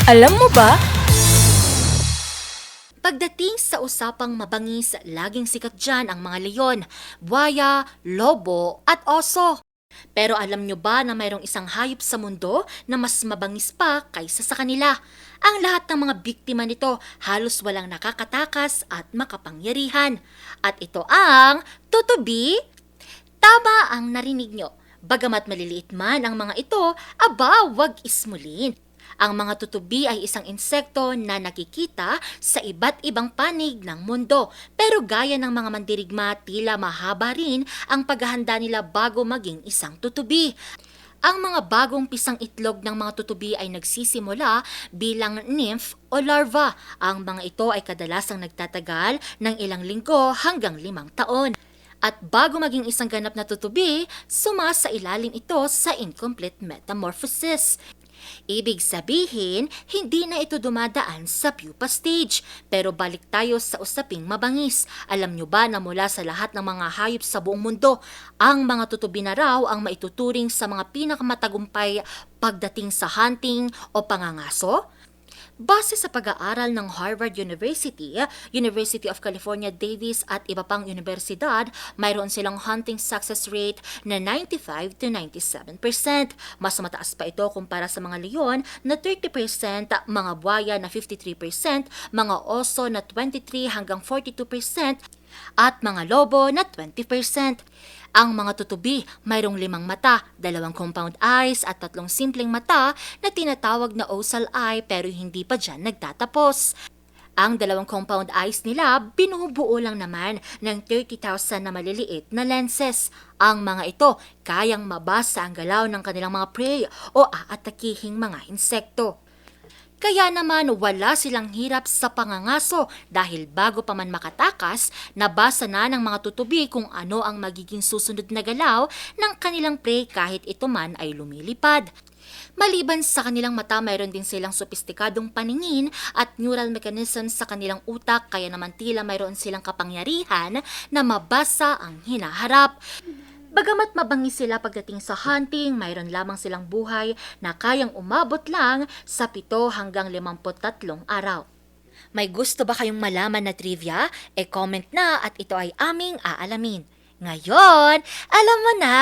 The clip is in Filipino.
Alam mo ba? Pagdating sa usapang mabangis, laging sikat dyan ang mga leon, buwaya, lobo at oso. Pero alam nyo ba na mayroong isang hayop sa mundo na mas mabangis pa kaysa sa kanila? Ang lahat ng mga biktima nito halos walang nakakatakas at makapangyarihan. At ito ang tutubi. Tama ang narinig nyo. Bagamat maliliit man ang mga ito, aba, wag ismulin. Ang mga tutubi ay isang insekto na nakikita sa iba't ibang panig ng mundo. Pero gaya ng mga mandirigma, tila mahaba rin ang paghahanda nila bago maging isang tutubi. Ang mga bagong pisang itlog ng mga tutubi ay nagsisimula bilang nymph o larva. Ang mga ito ay kadalasang nagtatagal ng ilang linggo hanggang 5 taon. At bago maging isang ganap na tutubi, sumasailalim ito sa incomplete metamorphosis. Ibig sabihin, hindi na ito dumadaan sa pupa stage. Pero balik tayo sa usaping mabangis. Alam nyo ba na mula sa lahat ng mga hayop sa buong mundo, ang mga tutubi na raw ang maituturing sa mga pinakamatagumpay pagdating sa hunting o pangangaso? Base sa pag-aaral ng Harvard University, University of California, Davis at iba pang universidad, mayroon silang hunting success rate na 95 to 97%. Mas mataas pa ito kumpara sa mga leon na 30%, mga buwaya na 53%, mga oso na 23 hanggang 42%, at mga lobo na 20%. Ang mga tutubi mayroong 5 mata, 2 compound eyes at 3 simpleng mata na tinatawag na occal eye pero hindi pa dyan nagtatapos. Ang 2 compound eyes nila binubuo lang naman ng 30,000 na maliliit na lenses. Ang mga ito kayang mabasa ang galaw ng kanilang mga prey o aatakihing mga insekto. Kaya naman wala silang hirap sa pangangaso dahil bago pa man makatakas, nabasa na ng mga tutubi kung ano ang magiging susunod na galaw ng kanilang prey kahit ito man ay lumilipad. Maliban sa kanilang mata, mayroon din silang sopistikadong paningin at neural mechanisms sa kanilang utak kaya naman tila mayroon silang kapangyarihan na mabasa ang hinaharap. Bagamat mabangis sila pagdating sa hunting, mayroon lamang silang buhay na kayang umabot lang sa 7 hanggang 53 araw. May gusto ba kayong malaman na trivia? E-comment na at ito ay aming aalamin. Ngayon, alam mo na!